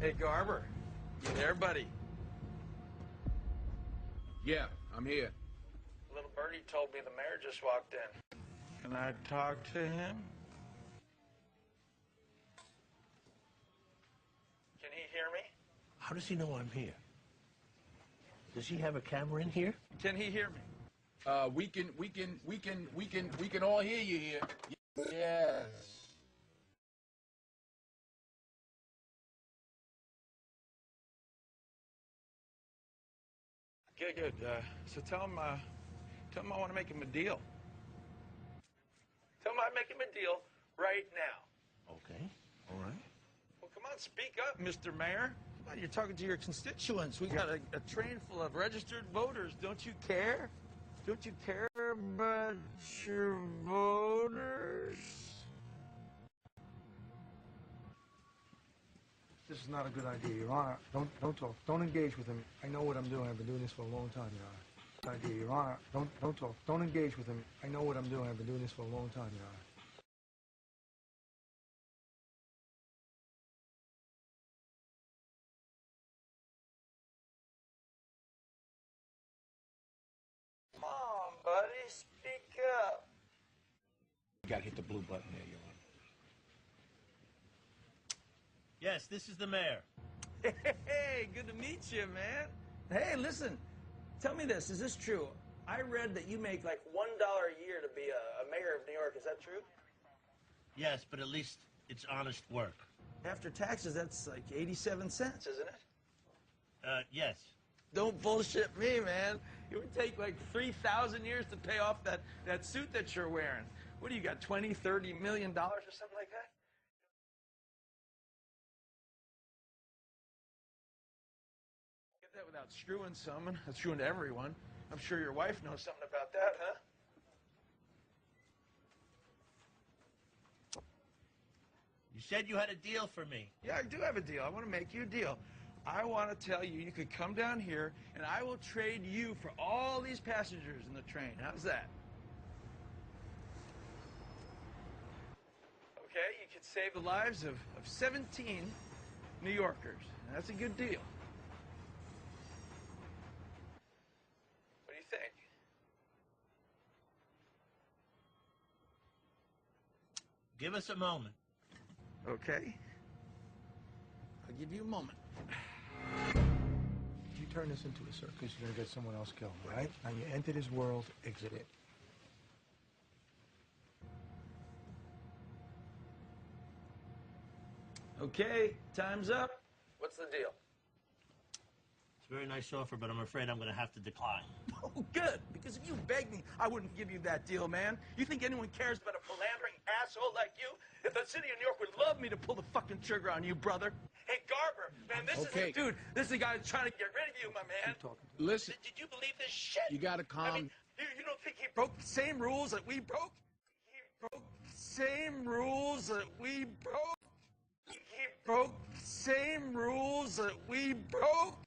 Hey, Garber. You there, buddy? Yeah, I'm here. Little birdie told me the mayor just walked in. Can I talk to him? Can he hear me? How does he know I'm here? Does he have a camera in here? Can he hear me? We can all hear you here. Yes. Good. So tell him I want to make him a deal. Tell him I make him a deal right now. Okay, all right. Well, come on, speak up, Mr. Mayor. Come on, you're talking to your constituents. We got a train full of registered voters. Don't you care? Don't you care about your voters? This is not a good idea, Your Honor. Don't talk. Don't engage with him. I know what I'm doing. I've been doing this for a long time, Your Honor. Good idea, Your Honor. Don't talk. Don't engage with him. I know what I'm doing. I've been doing this for a long time, Your Honor. Come on, buddy, speak up. You gotta hit the blue button there, Your Honor. Yes, this is the mayor. Hey, good to meet you, man. Hey, listen, tell me this. Is this true? I read that you make like $1 a year to be a mayor of New York. Is that true? Yes, but at least it's honest work. After taxes, that's like 87 cents, isn't it? Yes. Don't bullshit me, man. It would take like 3,000 years to pay off that suit that you're wearing. What do you got, 20, 30 million dollars or something like that? Get that without screwing someone. That's screwing everyone. I'm sure your wife knows something about that, huh? You said you had a deal for me. Yeah, I do have a deal. I want to make you a deal. I want to tell you, you could come down here, and I will trade you for all these passengers in the train. How's that? Okay, you could save the lives of 17 New Yorkers. That's a good deal. What do you think? Give us a moment. Okay. I'll give you a moment. If you turn this into a circus, you're going to get someone else killed, right? Now you entered his world, exit it. Okay, time's up. What's the deal? It's a very nice offer, but I'm afraid I'm going to have to decline. Oh, good, because if you begged me, I wouldn't give you that deal, man. You think anyone cares about a philandering asshole like you? If the city of New York would love me to pull the fucking trigger on you, brother. Hey, Garber, man, this is the guy that's trying to get rid of you, my man. Listen, Did you believe this shit? you gotta calm. I mean, you don't think he broke the same rules that we broke? He broke the same rules that we broke? He broke the same rules that we broke?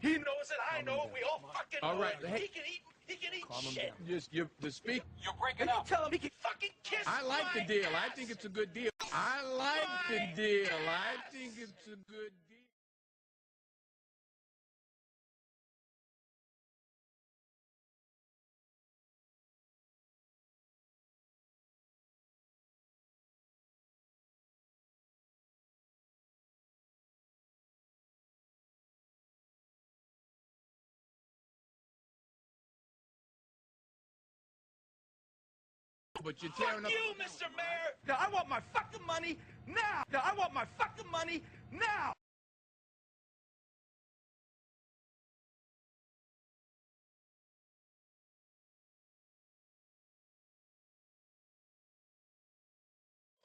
He knows it, I know it, we all fucking know All right, it. hey. He can eat shit. The speak. You're breaking up. You tell him he can fucking kiss I like my the deal. ass. I think it's a good deal. I like the deal. I think it's a good deal. But you're tearing Fuck up. you, Mr. Mayor! Now, I want my fucking money now! Now, I want my fucking money now!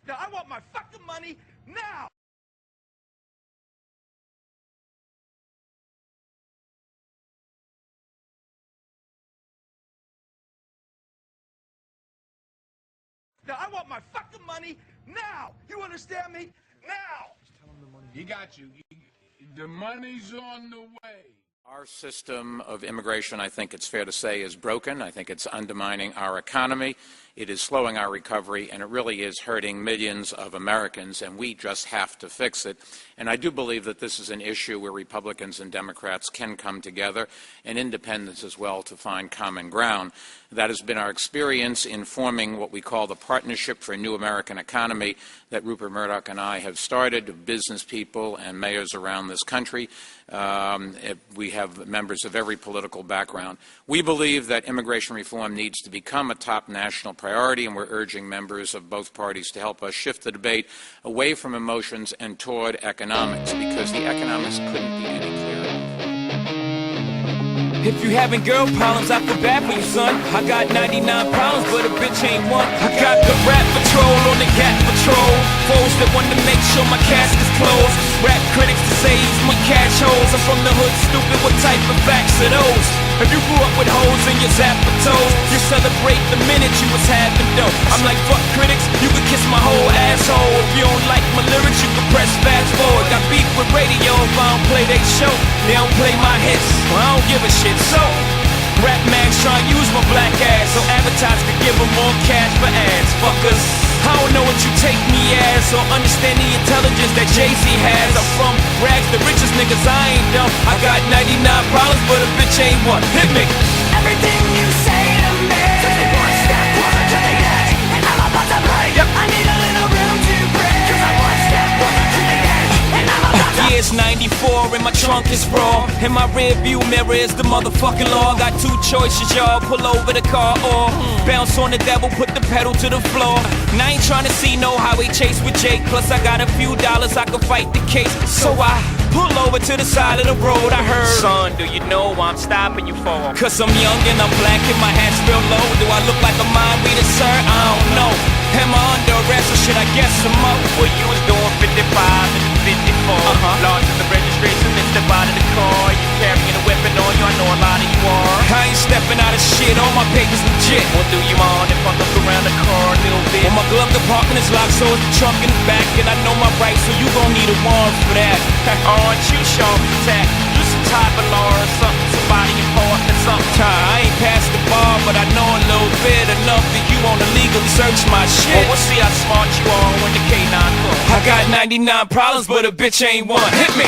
Now, I want my fucking money now! Now, I want my fucking money now! You understand me? Now! Just tell him the money. He got you. The money's on the way. Our system of immigration, I think it's fair to say, is broken. I think it's undermining our economy. It is slowing our recovery, and it really is hurting millions of Americans, and we just have to fix it. And I do believe that this is an issue where Republicans and Democrats can come together, and independents as well, to find common ground. That has been our experience in forming what we call the Partnership for a New American Economy that Rupert Murdoch and I have started, of business people and mayors around this country. We have members of every political background. We believe that immigration reform needs to become a top national priority, and we're urging members of both parties to help us shift the debate away from emotions and toward economics, because the economics couldn't be any clearer. If you having girl problems, I feel bad for you, son. I got 99 problems, but a bitch ain't one. I got the rap patrol on the cat patrol. Foes that want to make sure my cask is closed. Rap critics to say he's my cash holes. I'm from the hood, stupid, what type of facts are those? If you grew up with hoes in your zapper toes, you celebrate the minute you was having dough. I'm like, fuck critics, you could kiss my whole asshole. If you don't like my lyrics, you can press fast forward. Got beef with radio if I don't play they show. They don't play my hits, well I don't give a shit. So, rap mags try to use my black ass so advertisers could give them more cash for ads. Fuckers, I don't know what you take me as, or understand the intelligence that Jay-Z has. I'm from rags, the richest niggas, I ain't dumb. I got 99 problems, but a bitch ain't one. Hit me. Everything you say to me, just one step closer to the edge, and I'm about to break. Yep. I need a little room to breathe, 'cause I'm one step closer to the edge, and I'm about to Yeah, it's 94 and my trunk is raw, and my rear view mirror is the motherfucking law. Got two choices, y'all, pull over the car or bounce on the devil, put the pedal to the floor. And I ain't trying to see no highway chase with Jake, plus I got a few dollars I can fight the case. So I pull over to the side of the road. I heard, son, do you know why I'm stopping you for? 'Cause I'm young and I'm black and my hat's real low. Do I look like a mind reader, sir? I don't know. Am I under arrest or should I guess some more? Well, you was doing 55 and 54. Lost in the registration and step out of the car. You carrying a weapon on you, I know a lot of you are. I ain't stepping out of shit, all my papers legit. Well, do you mind if I look around the car a little bit? Well, my glove compartment is locked, so it's the trunk in the back. And I know my rights, so you gon' need a warrant for that. Aren't you sharp as tack? You some type of law or something, somebody important or something. I ain't past the bar, but I know a little bit enough that you wanna legally search my shit. Well, we'll see how smart you are when the K9 comes. I got 99 problems, but a bitch ain't one. Hit me.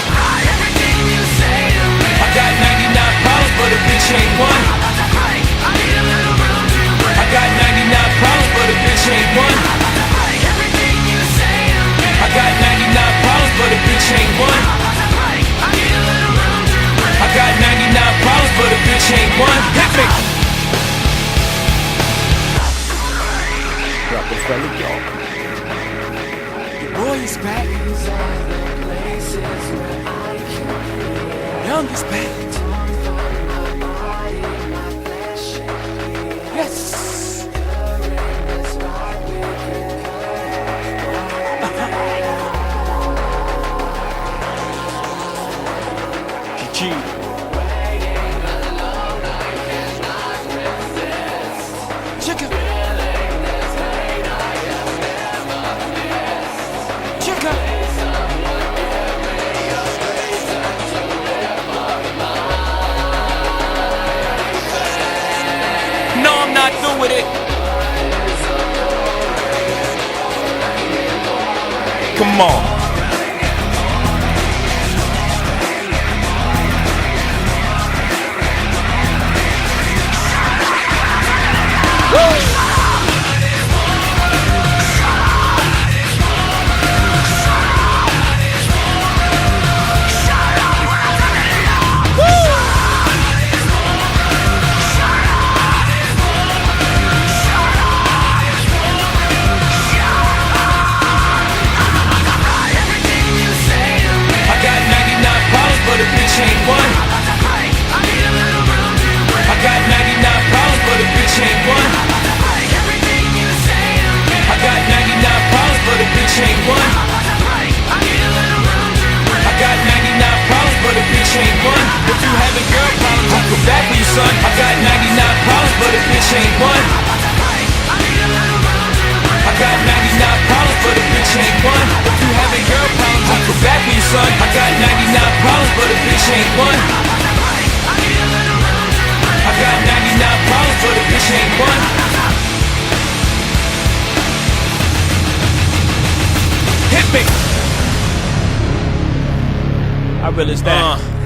everything you say to me. I got 99 problems, but a bitch ain't one. I'm about to break. I need a little room to breathe. I got 99 problems, but a bitch ain't one. I'm about to break. Everything you say to me. I got 99 problems, but a bitch ain't one. I'm about to break. I need a little room to breathe. I got 99 problems, but a bitch ain't one. Hit me. Your boy is back. Young is back. Yes. GG. Check it. Check it. No, I'm not through with it. Come on. Son, I got 99 problems, but a bitch ain't one. I got 99 problems, but a bitch ain't one. If you having girl problems, I feel bad for you, son. I got 99 problems, but a bitch ain't one. J1. Hit me. I realize that.